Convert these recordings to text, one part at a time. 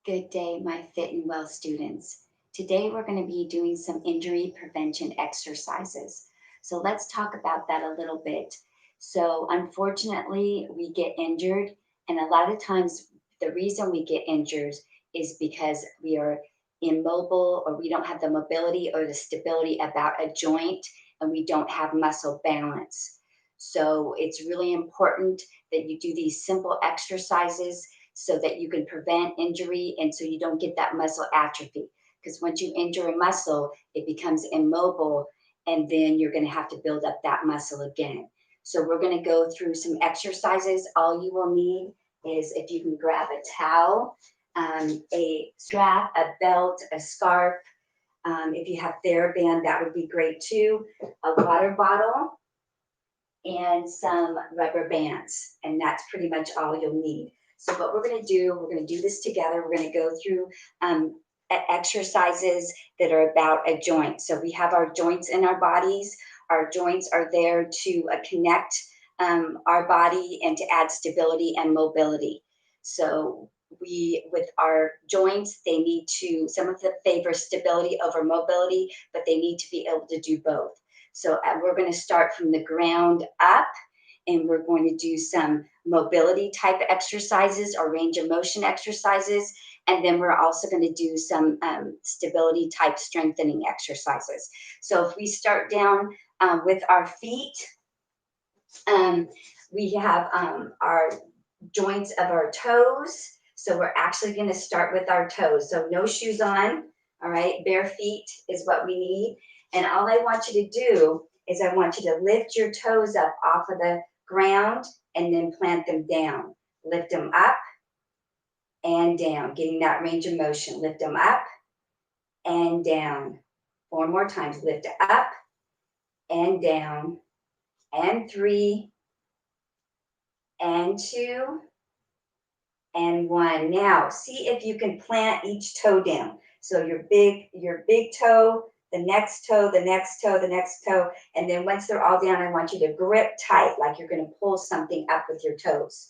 Good day, my fit and well students. Today we're going to be doing some injury prevention exercises. So let's talk about that a little bit. So, unfortunately, we get injured, and a lot of times the reason we get injured is because we are immobile or we don't have the mobility or the stability about a joint and we don't have muscle balance. So, it's really important that you do these simple exercises so that you can prevent injury and so you don't get that muscle atrophy. Because once you injure a muscle, it becomes immobile and then you're going to have to build up that muscle again. So, we're going to go through some exercises. All you will need is if you can grab a towel, a strap, a belt, a scarf. If you have TheraBand, that would be great too. A water bottle and some rubber bands. And that's pretty much all you'll need. So what we're going to do this together. We're going to go through exercises that are about a joint. So we have our joints in our bodies. Our joints are there to connect our body and to add stability and mobility. So with our joints, they need to, some of them favor stability over mobility, but they need to be able to do both. So we're going to start from the ground up and we're going to do some mobility type exercises or range of motion exercises. And then we're also going to do some stability type strengthening exercises. So if we start down with our feet, um, we have our joints of our toes. So we're actually going to start with our toes. So no shoes on, all right? Bare feet is what we need. And all I want you to do is I want you to lift your toes up off of the ground and then plant them down. Lift them up and down, getting that range of motion. Lift them up and down. Four more times. Lift up and down. And three and two and one. Now, see if you can plant each toe down. So your big toe, the next toe, the next toe, the next toe, and then once they're all down, I want you to grip tight, like you're going to pull something up with your toes.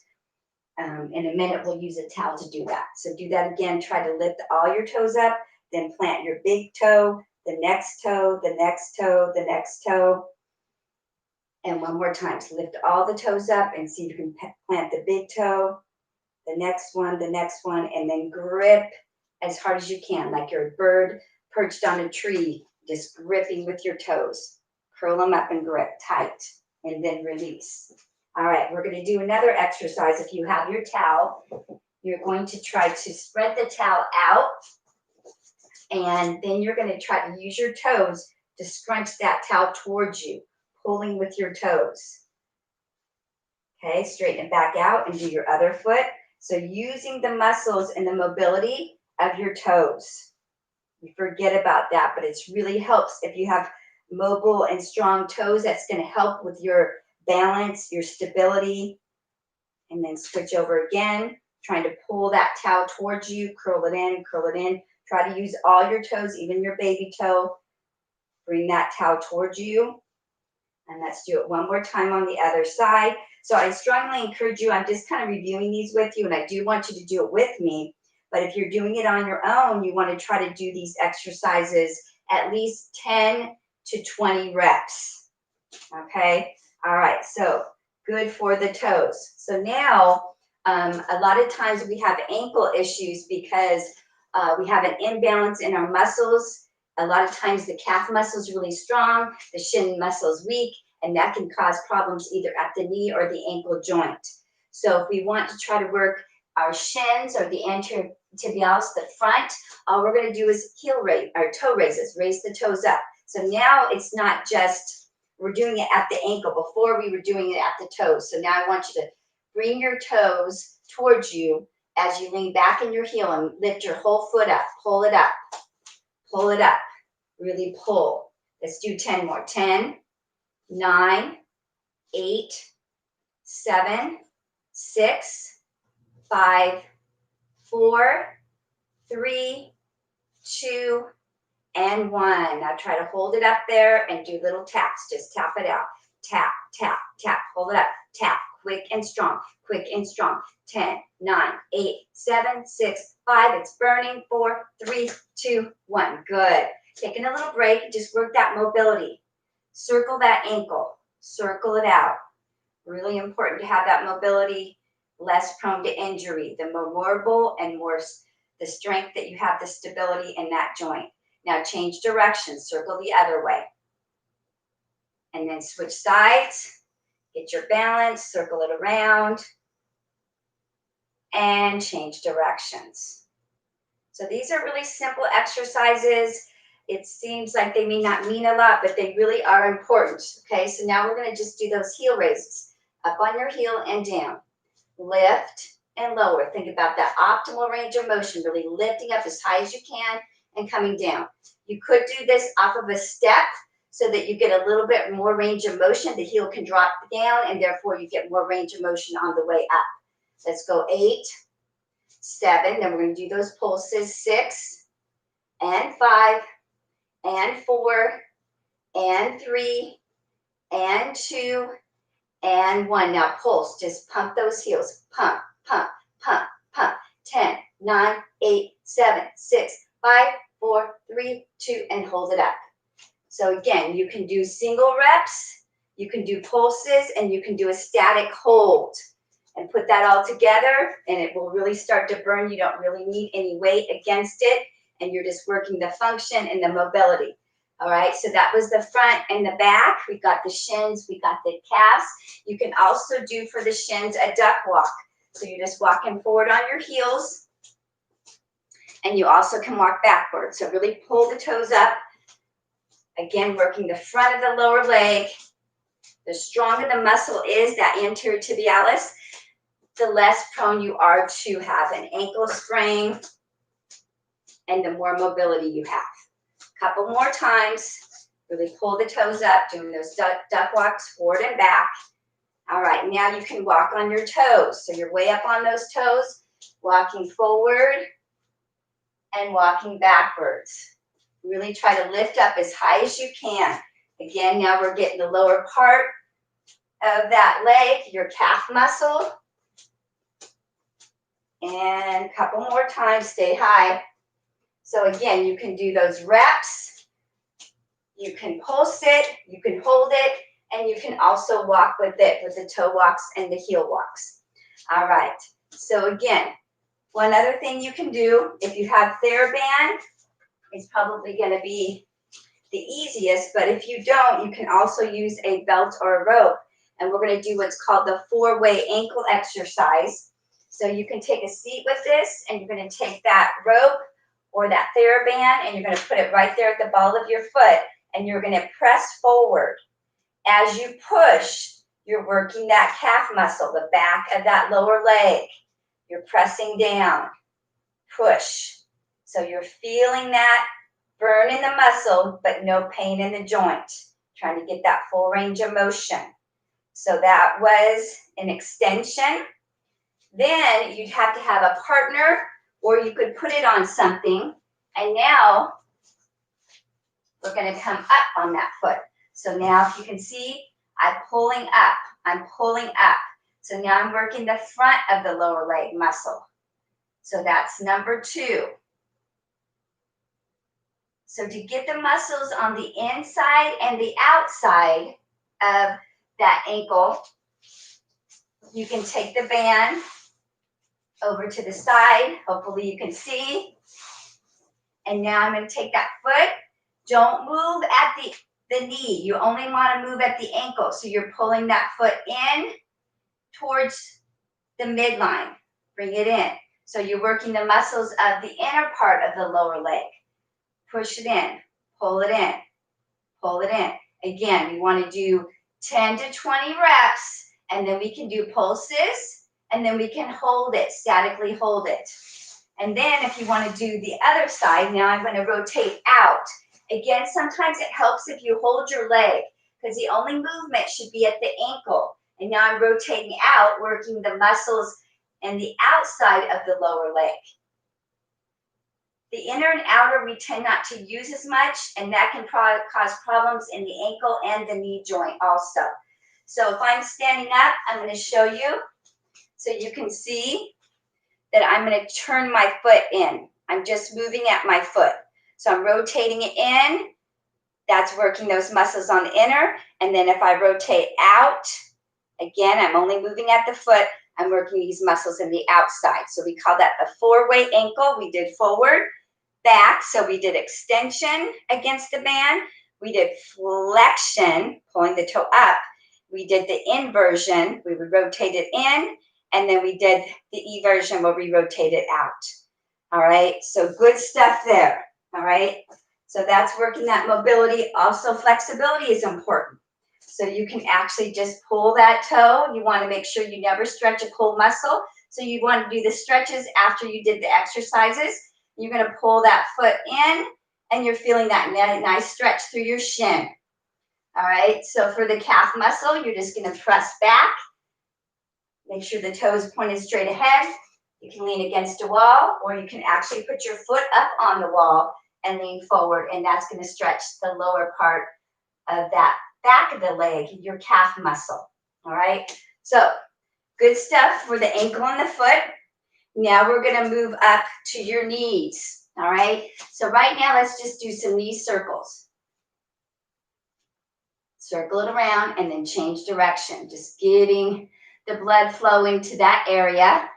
In a minute, we'll use a towel to do that. So do that again. Try to lift all your toes up, then plant your big toe, the next toe, the next toe, the next toe. And one more time. So lift all the toes up and see if you can plant the big toe, the next one, and then grip as hard as you can, like you're a bird perched on a tree, just gripping with your toes. Curl them up and grip tight, and then release. All right, we're going to do another exercise. If you have your towel, you're going to try to spread the towel out, and then you're going to try to use your toes to scrunch that towel towards you, pulling with your toes. Okay, straighten it back out and do your other foot. So using the muscles and the mobility of your toes. You forget about that, but it really helps if you have mobile and strong toes. That's going to help with your balance, your stability. And then switch over again, trying to pull that towel towards you, curl it in, curl it in. Try to use all your toes, even your baby toe. Bring that towel towards you. And let's do it one more time on the other side. So I strongly encourage you, I'm just kind of reviewing these with you, and I do want you to do it with me. But if you're doing it on your own, you want to try to do these exercises at least 10 to 20 reps. Okay? All right, so good for the toes. So now, a lot of times we have ankle issues because we have an imbalance in our muscles. A lot of times the calf muscle is really strong, the shin muscle is weak, and that can cause problems either at the knee or the ankle joint. So if we want to try to work our shins or the anterior tibialis, the front, all we're going to do is heel raise, or toe raises, raise the toes up. So now it's not just we're doing it at the ankle. Before we were doing it at the toes. So now I want you to bring your toes towards you as you lean back in your heel and lift your whole foot up. Pull it up. Pull it up. Really pull. Let's do 10 more. 10, 9, 8, 7, 6, 5, 4, 3, 2, and 1. Now try to hold it up there and do little taps. Just tap it out. Tap, tap, tap. Hold it up. Tap. quick and strong, quick and strong. 10, 9, 8, 7, 6, 5. It's burning. 4, 3, 2, 1. Good. Taking a little break. Just work that mobility. Circle that ankle. Circle it out. Really important to have that mobility, less prone to injury. The more mobile and more the strength that you have, the stability in that joint. Now change direction. Circle the other way. And then switch sides. Get your balance. Circle it around. And change directions. So these are really simple exercises. It seems like they may not mean a lot, but they really are important. Okay, so now we're going to just do those heel raises. Up on your heel and down. Lift and lower. Think about that optimal range of motion, really lifting up as high as you can and coming down. You could do this off of a step so that you get a little bit more range of motion. The heel can drop down and therefore you get more range of motion on the way up. Let's go 8, 7. Then we're going to do those pulses. 6 and 5 and 4 and 3 and 2 and 1. Now pulse. Just pump those heels. Pump, pump, pump, pump. 10, 9, 8, 7, 6, 5, 4, 3, 2, and hold it up. So again, you can do single reps, you can do pulses, and you can do a static hold. And put that all together, and it will really start to burn. You don't really need any weight against it, and you're just working the function and the mobility. All right, so that was the front and the back. We got the shins, we got the calves. You can also do for the shins a duck walk. So you're just walking forward on your heels, and you also can walk backwards. So really pull the toes up. Again, working the front of the lower leg. The stronger the muscle is, that anterior tibialis, the less prone you are to have an ankle sprain and the more mobility you have. Couple more times. Really pull the toes up, doing those duck walks forward and back. All right, now you can walk on your toes. So you're way up on those toes, walking forward and walking backwards. Really try to lift up as high as you can. Again, now we're getting the lower part of that leg, your calf muscle. And a couple more times, stay high. So again, you can do those reps. You can pulse it, you can hold it, and you can also walk with it with the toe walks and the heel walks. All right, so again, one other thing you can do, if you have TheraBand, it's probably gonna be the easiest, but if you don't, you can also use a belt or a rope. And we're gonna do what's called the 4-way ankle exercise. So you can take a seat with this, and you're going to take that rope or that TheraBand, and you're going to put it right there at the ball of your foot, and you're going to press forward. As you push, you're working that calf muscle, the back of that lower leg. You're pressing down, push. So you're feeling that burn in the muscle, but no pain in the joint. Trying to get that full range of motion. So that was an extension. Then you'd have to have a partner, or you could put it on something. And now we're going to come up on that foot. So now if you can see, I'm pulling up. I'm pulling up. So now I'm working the front of the lower leg muscle. So that's number 2. So to get the muscles on the inside and the outside of that ankle, you can take the band over to the side. Hopefully you can see. And now I'm going to take that foot. Don't move at the knee. You only want to move at the ankle. So you're pulling that foot in towards the midline. Bring it in. So you're working the muscles of the inner part of the lower leg. Push it in. Pull it in. Pull it in. Again, we want to do 10 to 20 reps, and then we can do pulses, and then we can hold it, statically hold it. And then if you want to do the other side, now I'm going to rotate out. Again, sometimes it helps if you hold your leg, because the only movement should be at the ankle. And now I'm rotating out, working the muscles and the outside of the lower leg. The inner and outer we tend not to use as much, and that can cause problems in the ankle and the knee joint also. So if I'm standing up, I'm going to show you so you can see that I'm going to turn my foot in. I'm just moving at my foot. So I'm rotating it in. That's working those muscles on the inner. And then if I rotate out, again, I'm only moving at the foot. I'm working these muscles in the outside. So we call that the four-way ankle. We did forward, back. So we did extension against the band. We did flexion, pulling the toe up. We did the inversion. We would rotate it in. And then we did the eversion where we rotate it out. All right. So good stuff there. All right. So that's working that mobility. Also, flexibility is important. So you can actually just pull that toe. You want to make sure you never stretch a cold muscle. So you want to do the stretches after you did the exercises. You're going to pull that foot in, and you're feeling that nice stretch through your shin. All right. So for the calf muscle, you're just going to press back. Make sure the toe is pointed straight ahead. You can lean against a wall, or you can actually put your foot up on the wall and lean forward, and that's going to stretch the lower part of that back of the leg, your calf muscle. All right, so good stuff for the ankle and the foot. Now we're going to move up to your knees. All right, so right now let's just do some knee circles. Circle it around and then change direction, just getting the blood flowing to that area.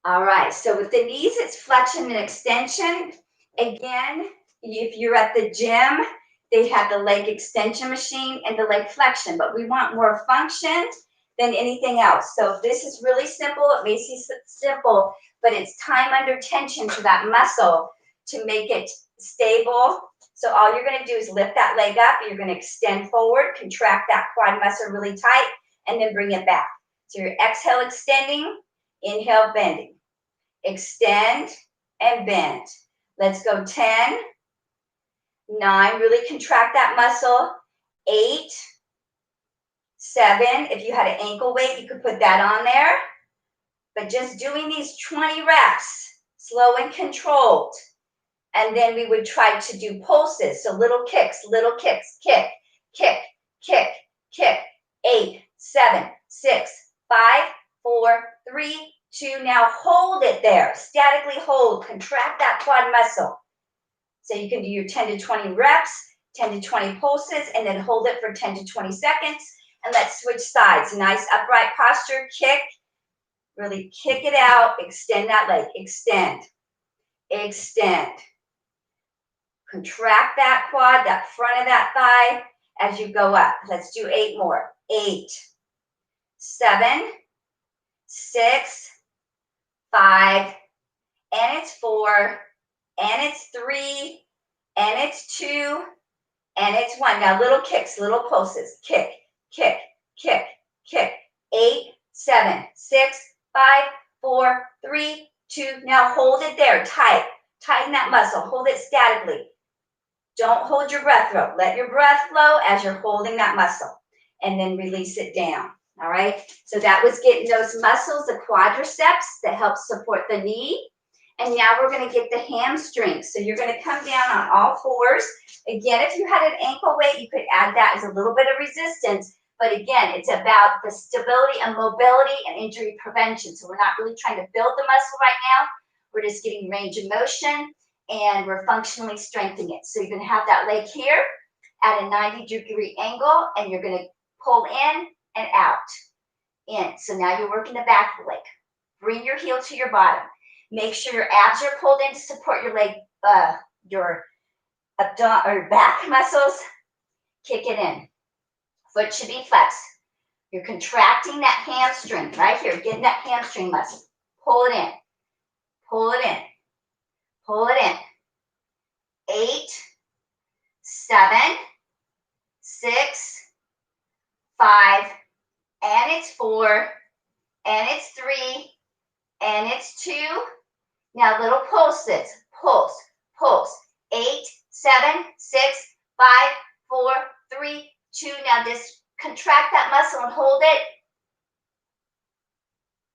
All right, so with the knees, it's flexion and extension. Again, if you're at the gym, they have the leg extension machine and the leg flexion, but we want more function than anything else. So this is really simple. It may seem simple, but it's time under tension for that muscle to make it stable. So all you're going to do is lift that leg up. You're going to extend forward, contract that quad muscle really tight, and then bring it back. So you're exhale, extending, inhale, bending. Extend and bend. Let's go 10, 9, really contract that muscle. 8, 7, if you had an ankle weight, you could put that on there. But just doing these 20 reps, slow and controlled. And then we would try to do pulses. So little kicks, kick, kick, kick, kick. 8, 7, 6, 5, 4, 3, 2. Now hold it there. Statically hold. Contract that quad muscle. So you can do your 10 to 20 reps, 10 to 20 pulses, and then hold it for 10 to 20 seconds. And let's switch sides. Nice upright posture. Kick. Really kick it out. Extend that leg. Extend. Extend. Contract that quad, that front of that thigh as you go up. Let's do 8 more. 8, 7, 6, 5, and it's 4, and it's 3, and it's 2, and it's 1. Now little kicks, little pulses. Kick, kick, kick, kick. 8, 7, 6, 5, 4, 3, 2. Now hold it there, tight. Tighten that muscle. Hold it statically. Don't hold your breath though. Let your breath flow as you're holding that muscle, and then release it down. All right. So that was getting those muscles, the quadriceps that help support the knee. And now we're going to get the hamstrings. So you're going to come down on all fours. Again, if you had an ankle weight, you could add that as a little bit of resistance. But again, it's about the stability and mobility and injury prevention. So we're not really trying to build the muscle right now. We're just getting range of motion, and we're functionally strengthening it. So you're going to have that leg here at a 90-degree angle, and you're going to pull in and out. In. So now you're working the back of the leg. Bring your heel to your bottom. Make sure your abs are pulled in to support your leg, your abdomen or back muscles. Kick it in. Foot should be flexed. You're contracting that hamstring right here, getting that hamstring muscle. Pull it in. Pull it in. Pull it in. 8, 7, 6, 5, and it's 4, and it's 3, and it's 2. Now little pulses. Pulse, pulse. 8, 7, 6, 5, 4, 3, 2. Now just contract that muscle and hold it.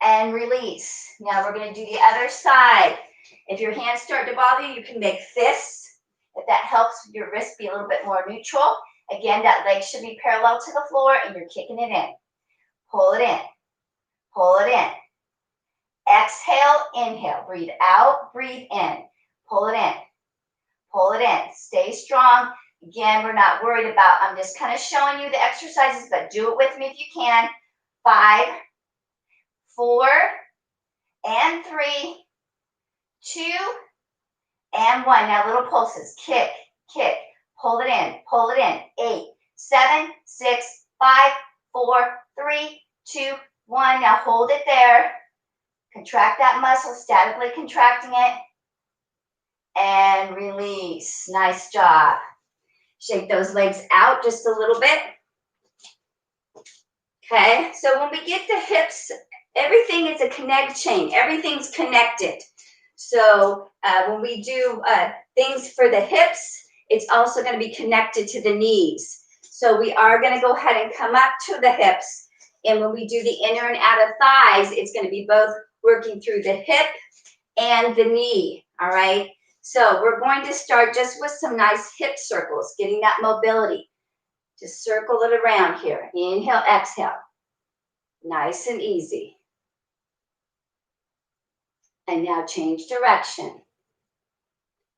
And release. Now we're going to do the other side. If your hands start to bother you, you can make fists. If that helps your wrist be a little bit more neutral. Again, that leg should be parallel to the floor and you're kicking it in. Pull it in. Pull it in. Exhale, inhale. Breathe out, breathe in. Pull it in. Pull it in. Stay strong. Again, we're not worried about, I'm just kind of showing you the exercises, but do it with me if you can. 5, 4, and 3, 2, and 1. Now little pulses. Kick, kick. Pull it in, pull it in. 8, 7, 6, 5, 4, 3, 2, 1. Now hold it there. Contract that muscle, statically contracting it. And release. Nice job. Shake those legs out just a little bit. Okay, so when we get the hips, everything is a connect chain. Everything's connected. So when we do things for the hips, it's also going to be connected to the knees. So we are going to go ahead and come up to the hips. And when we do the inner and outer thighs, it's going to be both working through the hip and the knee. All right. So we're going to start just with some nice hip circles, getting that mobility. Just circle it around here. Inhale, exhale. Nice and easy. And now change direction.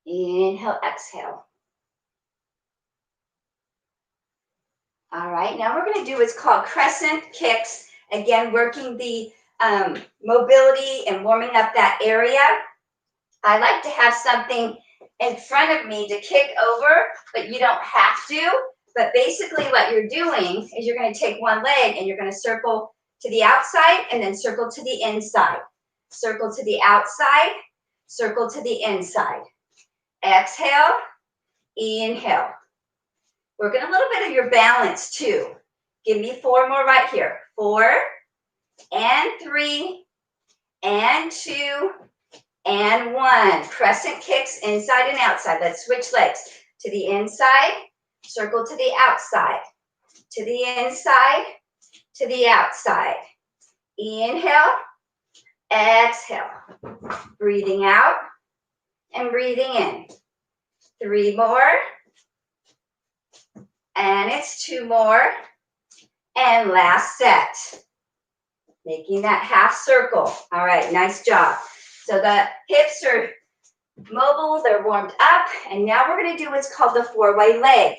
Inhale, exhale. All right, now we're going to do what's called crescent kicks. Again, working the mobility and warming up that area. I like to have something in front of me to kick over, but you don't have to. But basically what you're doing is you're going to take one leg and you're going to circle to the outside and then circle to the inside. Circle to the outside, circle to the inside. Exhale, inhale. Work on a little bit of your balance too. Give me 4 more right here. 4, and 3, and 2, and 1. Crescent kicks inside and outside. Let's switch legs. To the inside, circle to the outside. To the inside, to the outside. Inhale, exhale. Breathing out and breathing in. 3 more. And it's 2 more. And last set. Making that half circle. All right, nice job. So the hips are mobile, they're warmed up, and now we're going to do what's called the 4-way leg.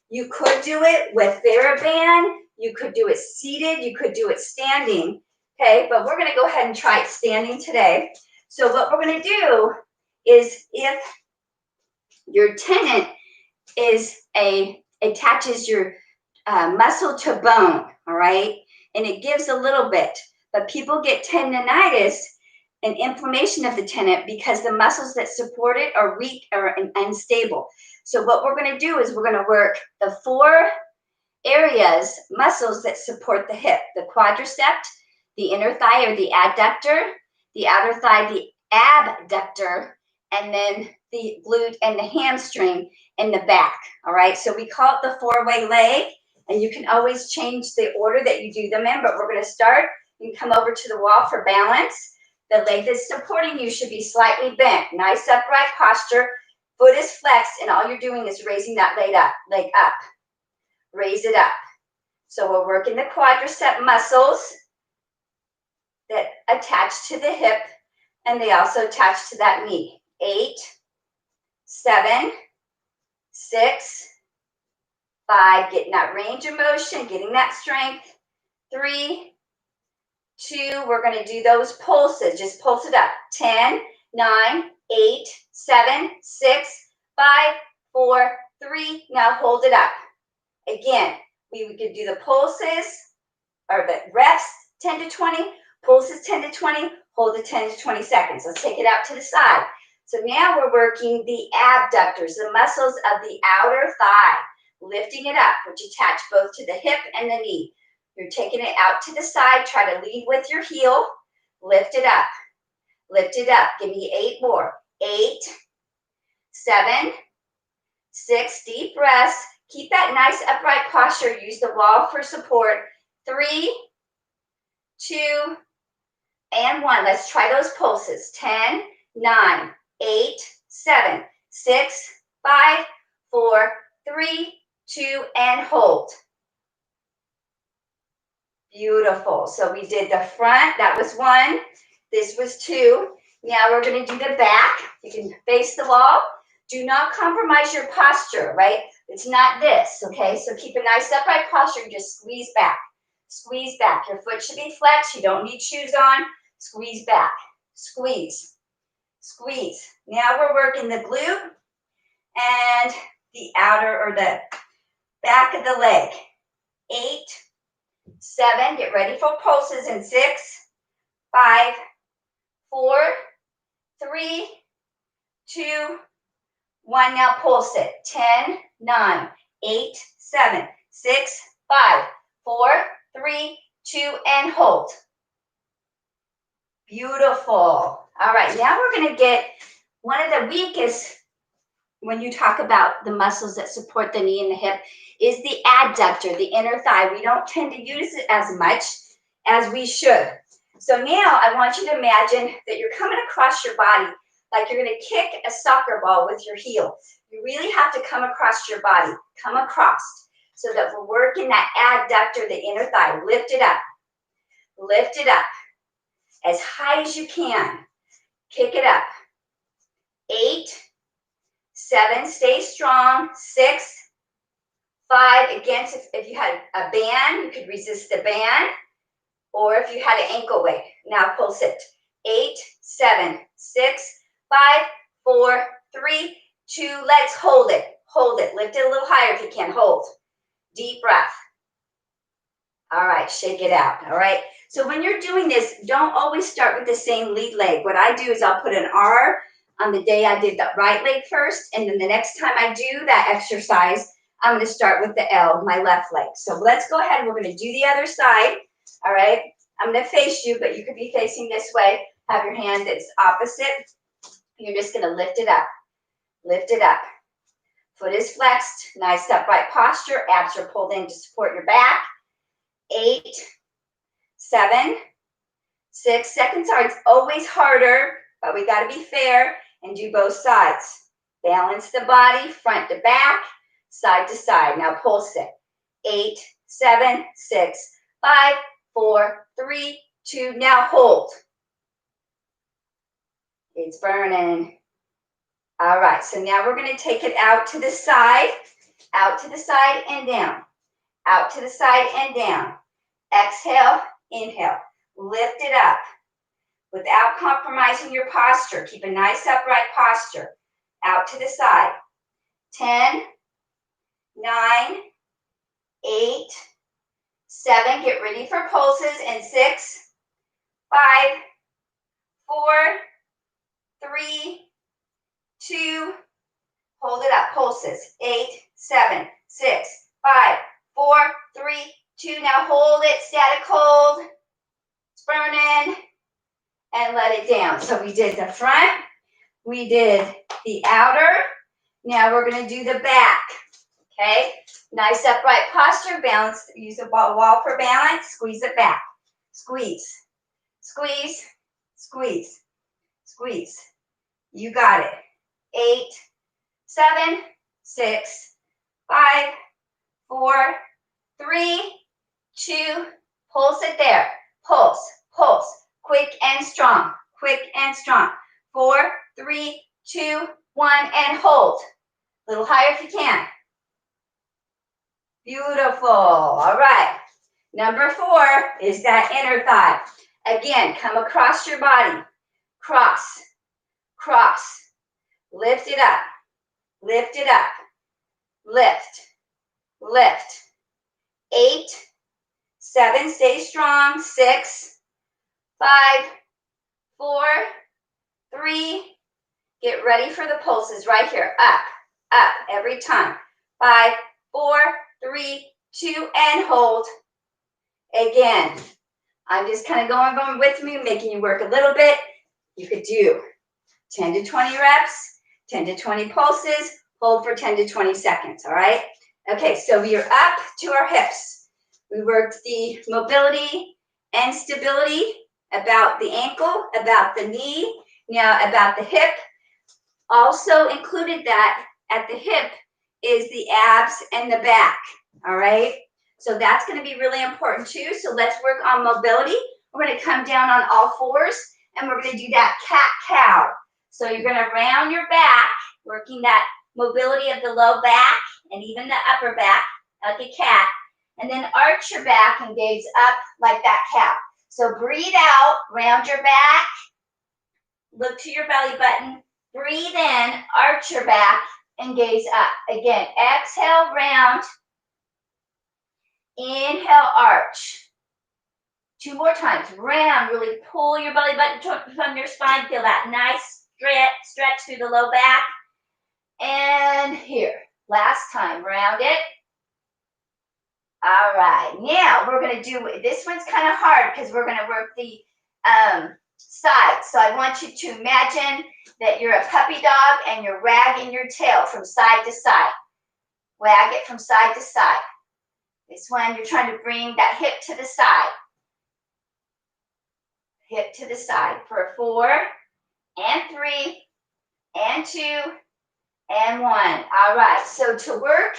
You could do it with TheraBand, you could do it seated, you could do it standing, okay? But we're going to go ahead and try it standing today. So what we're going to do is if your tendon attaches your muscle to bone, all right? And it gives a little bit, but people get tendonitis and inflammation of the tendon because the muscles that support it are weak or unstable. So what we're going to do is we're going to work the 4 areas, muscles that support the hip, the quadricep, the inner thigh or the adductor, the outer thigh, the abductor, and then the glute and the hamstring in the back. All right, so we call it the 4-way leg, and you can always change the order that you do them in, but we're going to start. You can come over to the wall for balance. The leg that's supporting you should be slightly bent. Nice upright posture. Foot is flexed, and all you're doing is raising that leg up. Raise it up. So we're working the quadricep muscles that attach to the hip, and they also attach to that knee. 8, 7, 6, 5. Getting that range of motion, getting that strength. 3, 2, we're going to do those pulses. Just pulse it up. 10, 9, 8, 7, 6, 5, 4, 3. Now hold it up. Again, we could do the pulses or the reps 10 to 20, pulses 10 to 20, hold it 10 to 20 seconds. Let's take it out to the side. So now we're working the abductors, the muscles of the outer thigh, lifting it up, which attach both to the hip and the knee. You're taking it out to the side. Try to lead with your heel. Lift it up. Lift it up. Give me 8 more. 8, 7, 6. Deep breaths. Keep that nice upright posture. Use the wall for support. 3, 2, and 1. Let's try those pulses. 10, 9, 8, 7, 6, 5, 4, 3, 2, and hold. Beautiful. So we did the front, that was 1. This was 2. Now we're going to do the back. You can face the wall. Do not compromise your posture, right? It's not this, okay? So keep a nice upright posture and just squeeze back. Squeeze back. Your foot should be flexed. You don't need shoes on. Squeeze back. Squeeze. Squeeze. Now we're working the glute and the outer or the back of the leg. 8, 7. Get ready for pulses in 6, 5, 4, 3, 2, 1. Now pulse it. 10, 9, 8, 7, 6, 5, 4, 3, 2, and hold. Beautiful. All right, now we're going to get one of the weakest when you talk about the muscles that support the knee and the hip is the adductor, the inner thigh. We don't tend to use it as much as we should. So now I want you to imagine that you're coming across your body like you're going to kick a soccer ball with your heel. You really have to come across your body, come across, so that we're working that adductor, the inner thigh. Lift it up. Lift it up as high as you can. Kick it up. 8, 7, stay strong. 6, 5, again, if you had a band, you could resist the band, or if you had an ankle weight. Now pulse it. 8, 7, 6, 5, 4, 3, 2, let's hold it. Hold it. Lift it a little higher if you can. Hold. Deep breath. All right, shake it out. All right. So when you're doing this, don't always start with the same lead leg. What I do is I'll put an R on the day I did the right leg first, and then the next time I do that exercise, I'm going to start with the L, my left leg. So let's go ahead. We're going to do the other side. All right. I'm going to face you, but you could be facing this way. Have your hand that's opposite. You're just going to lift it up. Lift it up. Foot is flexed. Nice upright posture. Abs are pulled in to support your back. 8, 7, 6 seconds. Sorry, it's always harder, but we got to be fair and do both sides. Balance the body, front to back, side to side. Now pulse it. 8, 7, 6, 5, 4, 3, 2. Now hold. It's burning. All right, so now we're going to take it out to the side and down. Out to the side and down. Exhale, inhale. Lift it up without compromising your posture. Keep a nice upright posture. Out to the side. 10, 9, 8, 7. Get ready for pulses in 6, 5, 4, 3, 2. Hold it up. Pulses. 8, 7, 6, 5, 4, 3, 2. Now hold it. Static hold. It's burning. And let it down. So we did the front. We did the outer. Now we're going to do the back. Okay. Nice upright posture. Balance. Use the wall for balance. Squeeze it back. Squeeze. Squeeze. Squeeze. Squeeze. You got it. 8, 7, 6, 5, 4, 3, 2. Pulse it there. Pulse. Pulse. Quick and strong. Quick and strong. 4, 3, 2, 1, and hold. A little higher if you can. Beautiful. All right. Number 4 is that inner thigh. Again, come across your body. Cross. Cross. Lift it up. Lift it up. Lift. Lift. 8, 7, stay strong. 6, 5, 4, 3. Get ready for the pulses right here. Up, up, every time. 5, 4, 3, 2, and hold. Again, I'm just kind of going with me, making you work a little bit. You could do 10 to 20 reps, 10 to 20 pulses, hold for 10 to 20 seconds, all right? Okay, so we are up to our hips. We worked the mobility and stability, about the ankle, about the knee, now about the hip. Also included that at the hip is the abs and the back, all right? So that's going to be really important too. So let's work on mobility. We're going to come down on all fours and we're going to do that cat-cow. So you're going to round your back, working that mobility of the low back and even the upper back like a cat. And then arch your back and gaze up like that cow. So breathe out, round your back, look to your belly button, breathe in, arch your back, and gaze up. Again, exhale, round, inhale, arch. 2 more times, round, really pull your belly button from your spine, feel that nice stretch through the low back. And here, last time, round it. All right, now we're going to do, this one's kind of hard because we're going to work the side. So I want you to imagine that you're a puppy dog and you're wagging your tail from side to side. Wag it from side to side. This one, you're trying to bring that hip to the side. Hip to the side for 4 and 3 and 2 and 1. All right, so to work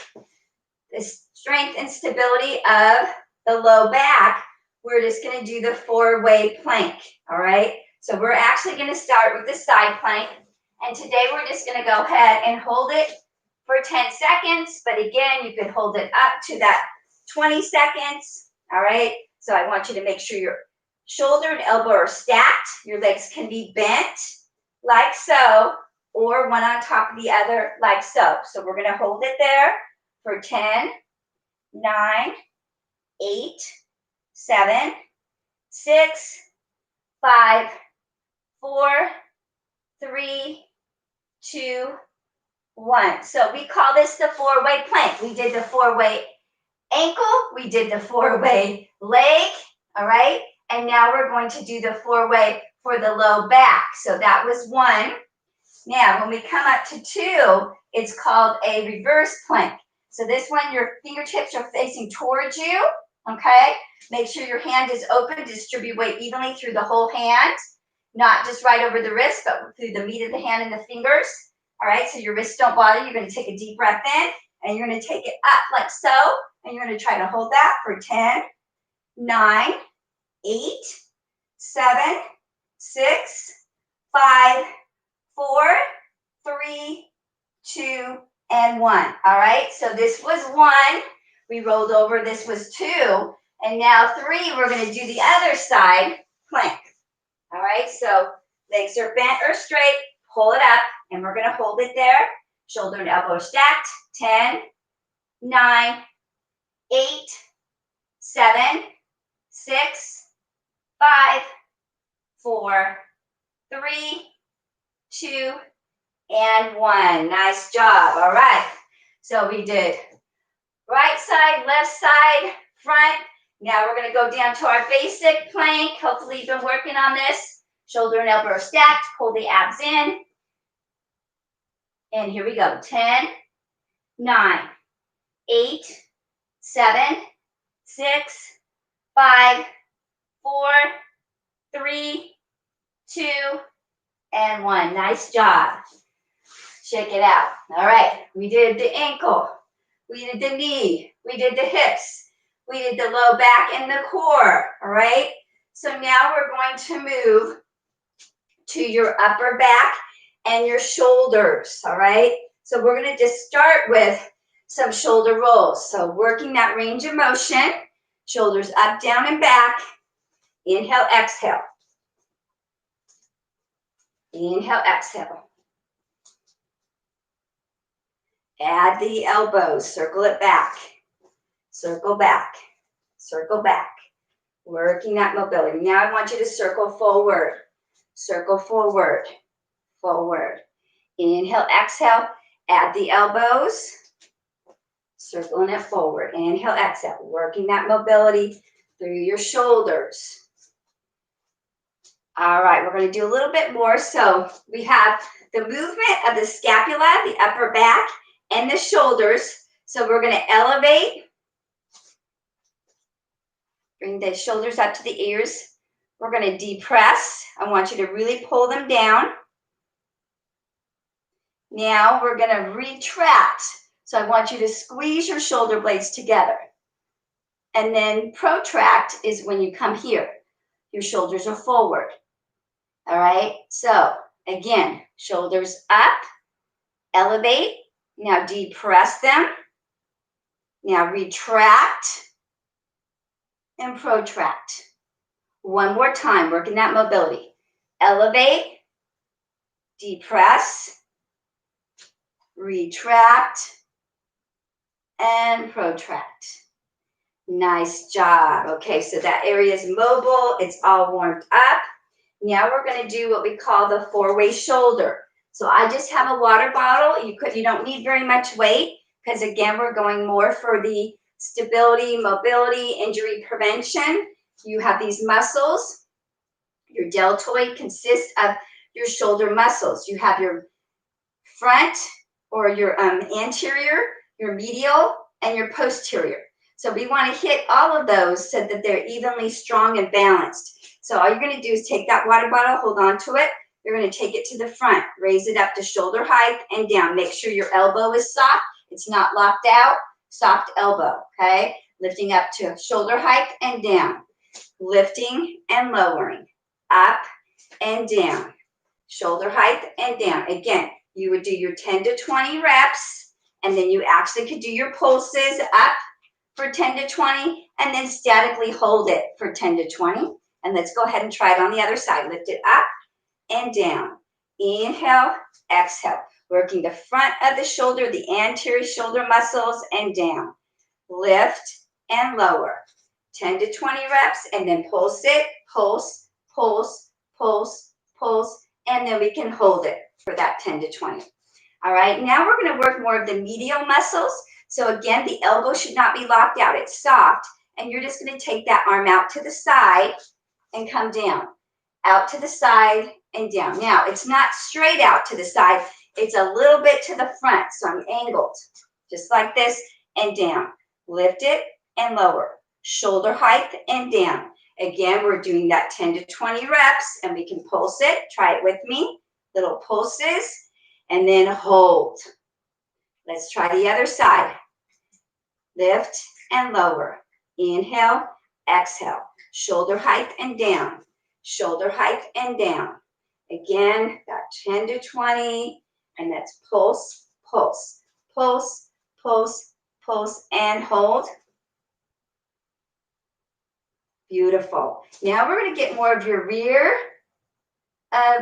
the strength and stability of the low back, we're just going to do the 4-way plank, all right? So we're actually going to start with the side plank, and today we're just going to go ahead and hold it for 10 seconds, but again, you could hold it up to that 20 seconds, all right? So I want you to make sure your shoulder and elbow are stacked, your legs can be bent like so, or one on top of the other like so. So we're going to hold it there for 10, 9, 8, 7, 6, 5, 4, 3, 2, 1. So we call this the 4-way plank. We did the 4-way ankle, we did the 4-way leg, all right? And now we're going to do the 4-way for the low back. So that was 1. Now, when we come up to 2, it's called a reverse plank. So this one, your fingertips are facing towards you, okay? Make sure your hand is open, distribute weight evenly through the whole hand, not just right over the wrist, but through the meat of the hand and the fingers, all right? So your wrists don't bother. You're going to take a deep breath in, and you're going to take it up like so, and you're going to try to hold that for 10, 9, 8, 7, 6, 5, 4, 3, 2, and 1. All right, so this was 1. We rolled over. This was 2. And now 3, we're going to do the other side plank. All right, so legs are bent or straight. Pull it up, and we're going to hold it there. Shoulder and elbow stacked. 10, 9, 8, 7, 6, 5, 4, 3, 2, and 1. Nice job. All right. So we did right side, left side, front. Now we're going to go down to our basic plank. Hopefully you've been working on this. Shoulder and elbow are stacked. Pull the abs in. And here we go. 10, 9, 8, 7, 6, 5, 4, 3, 2, and 1. Nice job. Check it out. All right. We did the ankle. We did the knee. We did the hips. We did the low back and the core. All right. So now we're going to move to your upper back and your shoulders. All right. So we're going to just start with some shoulder rolls. So working that range of motion, shoulders up, down, and back. Inhale, exhale. Inhale, exhale. Add the elbows, circle it back, circle back, circle back. Working that mobility. Now I want you to circle forward, forward. Inhale, exhale, add the elbows, circling it forward. Inhale, exhale, working that mobility through your shoulders. All right, we're going to do a little bit more. So we have the movement of the scapula, the upper back, and the shoulders. So we're going to elevate, bring the shoulders up to the ears. We're going to depress. I want you to really pull them down. Now we're going to retract. So I want you to squeeze your shoulder blades together. And then protract is when you come here. Your shoulders are forward. All right, so again, shoulders up, elevate. Now depress them. Now retract and protract. One more time, working that mobility. Elevate, depress, retract, and protract. Nice job. Okay, so that area is mobile. It's all warmed up. Now we're going to do what we call the four-way shoulder. So I just have a water bottle. You don't need very much weight because, again, we're going more for the stability, mobility, injury prevention. You have these muscles. Your deltoid consists of your shoulder muscles. You have your front or your anterior, your medial, and your posterior. So we want to hit all of those so that they're evenly strong and balanced. So all you're going to do is take that water bottle, hold on to it. You're going to take it to the front, raise it up to shoulder height and down. Make sure your elbow is soft. It's not locked out. Soft elbow, okay? Lifting up to shoulder height and down. Lifting and lowering. Up and down. Shoulder height and down. Again, you would do your 10 to 20 reps, and then you actually could do your pulses up for 10 to 20, and then statically hold it for 10 to 20. And let's go ahead and try it on the other side. Lift it up and down. Inhale, exhale. Working the front of the shoulder, the anterior shoulder muscles, and down. Lift and lower. 10 to 20 reps, and then pulse it, pulse, pulse, pulse, pulse, and then we can hold it for that 10 to 20. All right, now we're going to work more of the medial muscles. So again, the elbow should not be locked out. It's soft, and you're just going to take that arm out to the side and come down. Out to the side and down. Now, it's not straight out to the side. It's a little bit to the front, so I'm angled, just like this, and down. Lift it and lower. Shoulder height and down. Again, we're doing that 10 to 20 reps, and we can pulse it. Try it with me. Little pulses, and then hold. Let's try the other side. Lift and lower. Inhale, exhale. Shoulder height and down. Shoulder height and down. Again, that 10 to 20, and that's pulse, pulse, pulse, pulse, pulse, and hold. Beautiful. Now we're going to get more of your rear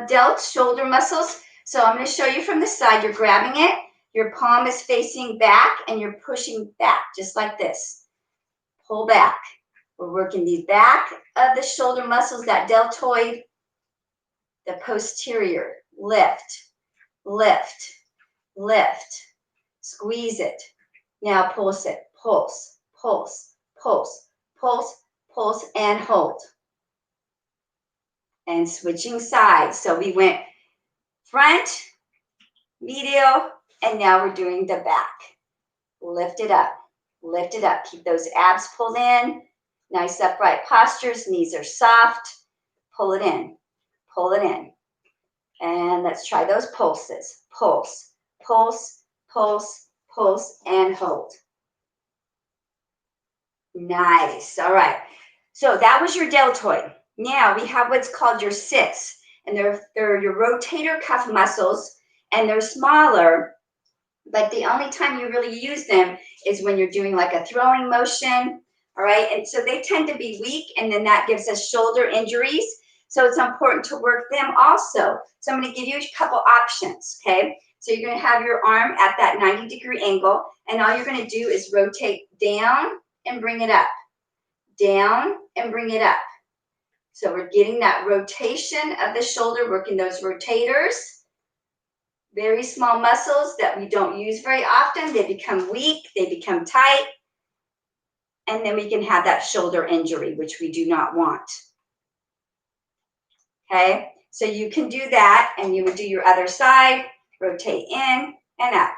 delt shoulder muscles. So I'm going to show you from the side. You're grabbing it. Your palm is facing back, and you're pushing back, just like this. Pull back. We're working the back of the shoulder muscles, that deltoid, the posterior. Lift, lift, lift. Squeeze it. Now pulse it. Pulse, pulse, pulse, pulse, pulse, and hold. And switching sides. So we went front, medial, and now we're doing the back. Lift it up. Lift it up. Keep those abs pulled in. Nice upright postures. Knees are soft. Pull it in. Pull it in. And let's try those pulses. Pulse, pulse, pulse, pulse, and hold. Nice. All right. So that was your deltoid. Now we have what's called your sits. And they're your rotator cuff muscles, and they're smaller, but the only time you really use them is when you're doing like a throwing motion, all right? And so they tend to be weak, and then that gives us shoulder injuries. So it's important to work them also. So I'm going to give you a couple options, okay? So you're going to have your arm at that 90-degree angle, and all you're going to do is rotate down and bring it up, down and bring it up. So we're getting that rotation of the shoulder, working those rotators. Very small muscles that we don't use very often. They become weak, they become tight, and then we can have that shoulder injury, which we do not want. Okay, so you can do that, and you would do your other side, rotate in and up,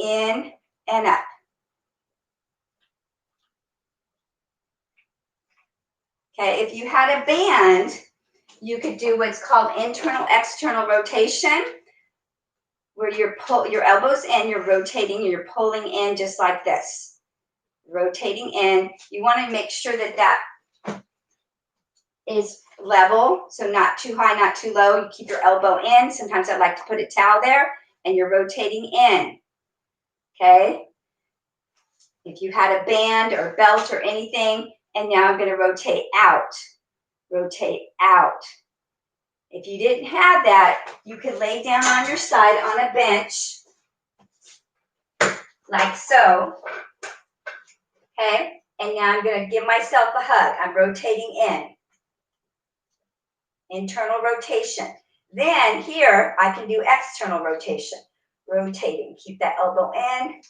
in and up. Okay, if you had a band, you could do what's called internal-external rotation, where your elbows in, you're rotating, you're pulling in just like this. Rotating in. You want to make sure that that is level, so not too high, not too low. You keep your elbow in. Sometimes I like to put a towel there, and you're rotating in. Okay? If you had a band or belt or anything, and now I'm going to rotate out. Rotate out. If you didn't have that, you can lay down on your side on a bench, like so. Okay? And now I'm going to give myself a hug. I'm rotating in. Internal rotation. Then here, I can do external rotation. Rotating. Keep that elbow in.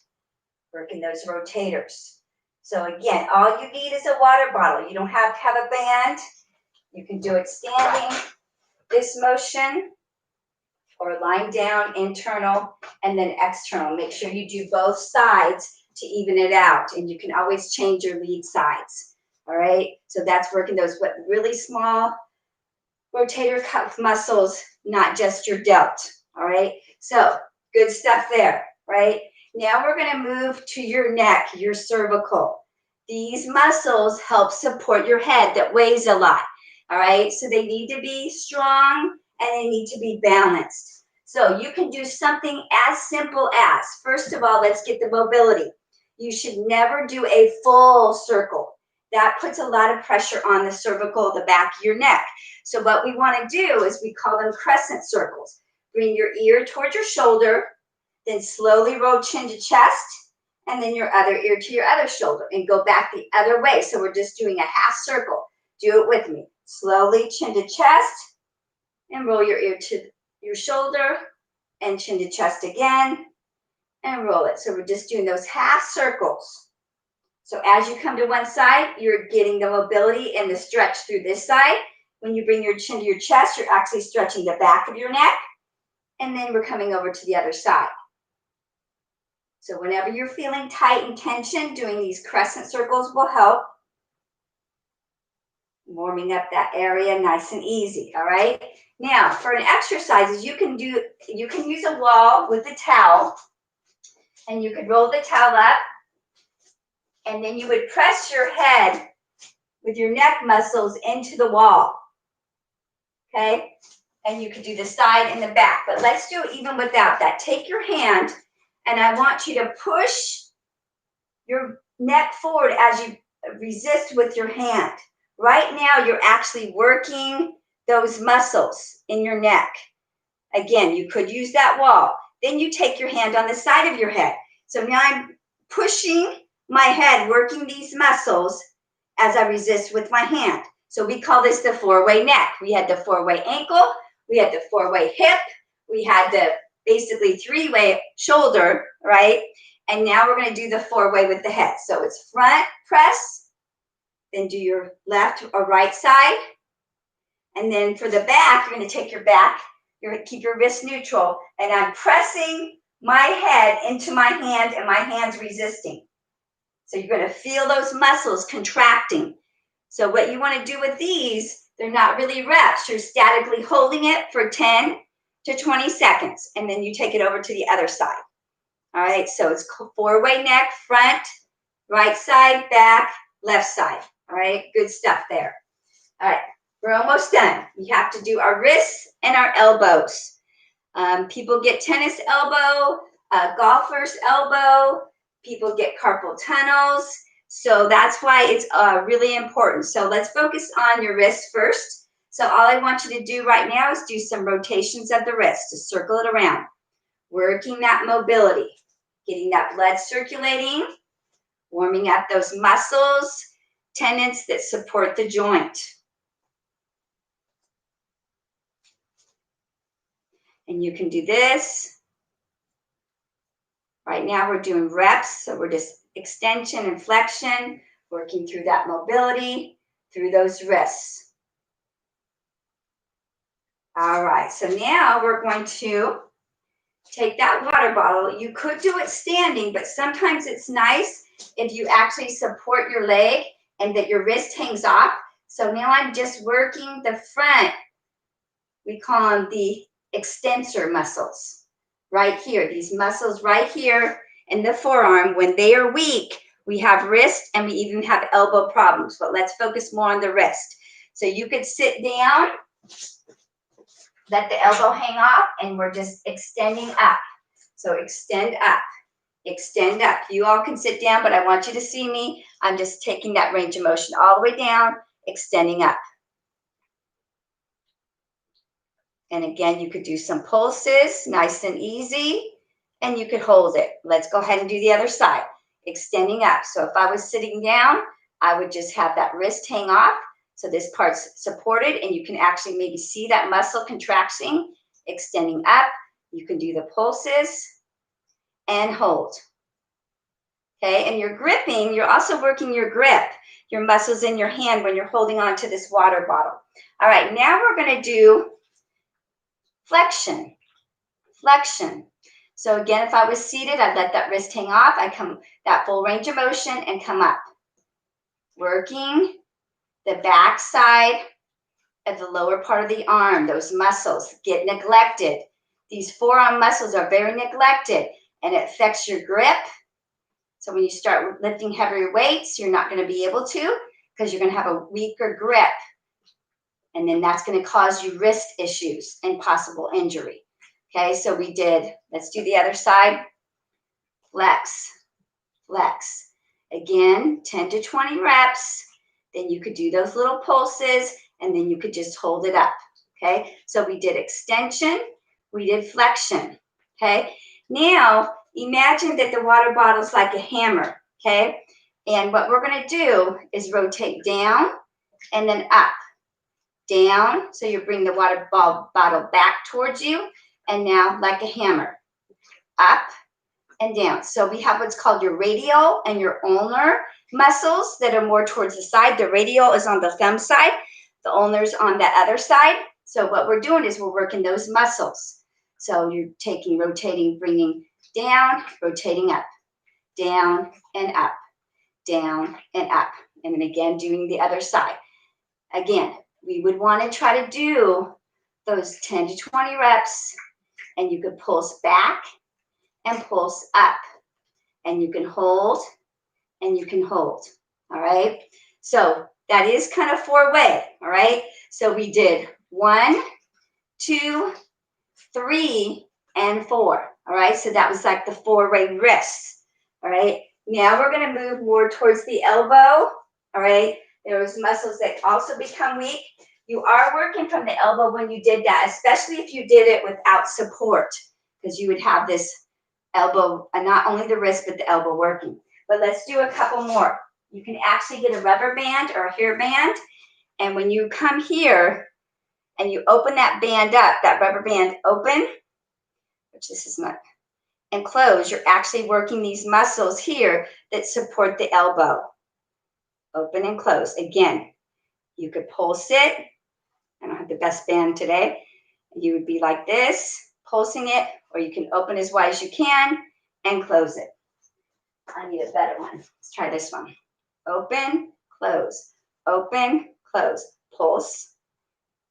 Working those rotators. So again, all you need is a water bottle. You don't have to have a band. You can do it standing, this motion, or lying down, internal, and then external. Make sure you do both sides to even it out. And you can always change your lead sides. All right? So that's working those really small rotator cuff muscles, not just your delt. All right? So good stuff there, right? Now we're going to move to your neck, your cervical. These muscles help support your head that weighs a lot. All right? So they need to be strong and they need to be balanced. So you can do something as simple as, first of all, let's get the mobility. You should never do a full circle. That puts a lot of pressure on the cervical, the back of your neck. So what we want to do is we call them crescent circles. Bring your ear towards your shoulder, then slowly roll chin to chest, and then your other ear to your other shoulder, and go back the other way. So we're just doing a half circle. Do it with me. Slowly chin to chest, and roll your ear to your shoulder, and chin to chest again, and roll it. So we're just doing those half circles. So as you come to one side, you're getting the mobility and the stretch through this side. When you bring your chin to your chest, you're actually stretching the back of your neck. And then we're coming over to the other side. So whenever you're feeling tight and tension, doing these crescent circles will help. Warming up that area nice and easy, all right? Now, for an exercises, you can use a wall with a towel, and you could roll the towel up, and then you would press your head with your neck muscles into the wall, okay? And you could do the side and the back, but let's do it even without that. Take your hand, and I want you to push your neck forward as you resist with your hand. Right now, you're actually working those muscles in your neck. Again, you could use that wall. Then you take your hand on the side of your head. So now I'm pushing my head, working these muscles as I resist with my hand. So we call this the four-way neck. We had the four-way ankle, we had the four-way hip, we had the basically three-way shoulder, right? And now we're going to do the four-way with the head. So it's front press, then do your left or right side. And then for the back, you're going to take your back, you're going to keep your wrist neutral, and I'm pressing my head into my hand and my hand's resisting. So you're going to feel those muscles contracting. So what you want to do with these, they're not really reps. You're statically holding it for 10 to 20 seconds, and then you take it over to the other side. All right, so it's four-way neck, front, right side, back, left side. All right, good stuff there. All right, we're almost done. We have to do our wrists and our elbows. People get tennis elbow, golfer's elbow. People get carpal tunnels. So that's why it's really important. So let's focus on your wrist first. So all I want you to do right now is do some rotations of the wrist to circle it around. Working that mobility, getting that blood circulating, warming up those muscles, tendons that support the joint. And you can do this. Right now we're doing reps, so we're just extension and flexion, working through that mobility, through those wrists. All right, so now we're going to take that water bottle. You could do it standing, but sometimes it's nice if you actually support your leg and that your wrist hangs off. So now I'm just working the front. We call them the extensor muscles. right here, these muscles right here in the forearm, when they are weak, we have wrist and we even have elbow problems, but let's focus more on the wrist. So you could sit down, let the elbow hang off, and we're just extending up. So extend up, extend up. You all can sit down, but I want you to see me. I'm just taking that range of motion all the way down, extending up. And again, you could do some pulses, nice and easy, and you could hold it. Let's go ahead and do the other side, extending up. So if I was sitting down, I would just have that wrist hang off. So this part's supported, and you can actually maybe see that muscle contracting, extending up. You can do the pulses and hold. Okay, and you're gripping, you're also working your grip, your muscles in your hand when you're holding on to this water bottle. All right, now we're going to do flexion. Flexion. So again, if I was seated, I'd let that wrist hang off. I come that full range of motion and come up. Working the back side of the lower part of the arm. Those muscles get neglected. These forearm muscles are very neglected, and it affects your grip. So when you start lifting heavier weights, you're not going to be able to, because you're going to have a weaker grip. And then that's going to cause you wrist issues and possible injury. Okay, so we did, let's do the other side. Flex, flex. Again, 10 to 20 reps. Then you could do those little pulses, and then you could just hold it up. Okay, so we did extension, we did flexion. Okay, now imagine that the water bottle is like a hammer. Okay, and what we're going to do is rotate down and then up. Down, so you bring the water bottle back towards you, and now like a hammer, up and down. So we have what's called your radial and your ulnar muscles that are more towards the side. The radial is on the thumb side, the ulnar's on the other side. So what we're doing is we're working those muscles. So you're taking, rotating, bringing down, rotating up, down and up, down and up. And then again, doing the other side. Again, we would want to try to do those 10 to 20 reps, and you could pulse back and pulse up, and you can hold and you can hold. All right, so that is kind of 4-way. All right, so we did 1, 2, 3, and 4. All right, so that was like the 4-way wrists. All right, now we're going to move more towards the elbow. All right, there's muscles that also become weak. You are working from the elbow when you did that, especially if you did it without support, because you would have this elbow, and not only the wrist, but the elbow working. But let's do a couple more. You can actually get a rubber band or a hair band, and when you come here and you open that band up, that rubber band open, which this is not, and close, you're actually working these muscles here that support the elbow. Open and close. Again, you could pulse it. I don't have the best band today. You would be like this, pulsing it, or you can open as wide as you can and close it. I need a better one. Let's try this one. Open, close, open, close, pulse,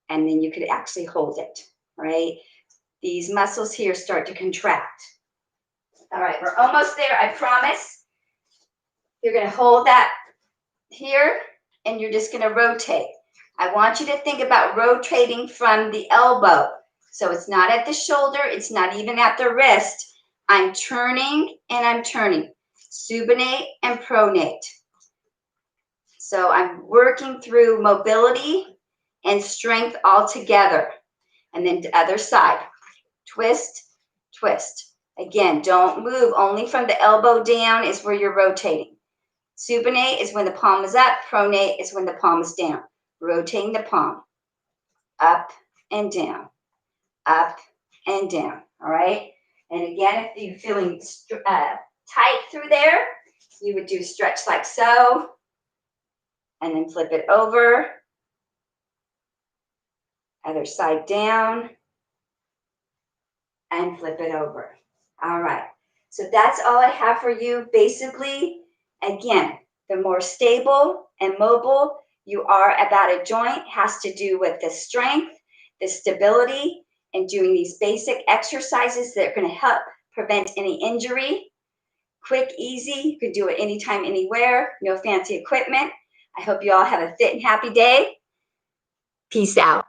and then you could actually hold it, right? These muscles here start to contract. All right, we're almost there, I promise. You're going to hold that here, and you're just going to rotate. I want you to think about rotating from the elbow. So it's not at the shoulder, it's not even at the wrist. I'm turning and I'm turning. Supinate and pronate. So I'm working through mobility and strength all together. And then the other side. Twist, twist. Again, don't move. Only from the elbow down is where you're rotating. Supinate is when the palm is up. Pronate is when the palm is down. Rotating the palm. Up and down. Up and down. All right? And again, if you're feeling tight through there, you would do stretch like so. And then flip it over. Other side down. And flip it over. All right. So that's all I have for you. Basically, again, the more stable and mobile you are about a joint has to do with the strength, the stability, and doing these basic exercises that are going to help prevent any injury. Quick, easy. You can do it anytime, anywhere. No fancy equipment. I hope you all have a fit and happy day. Peace out.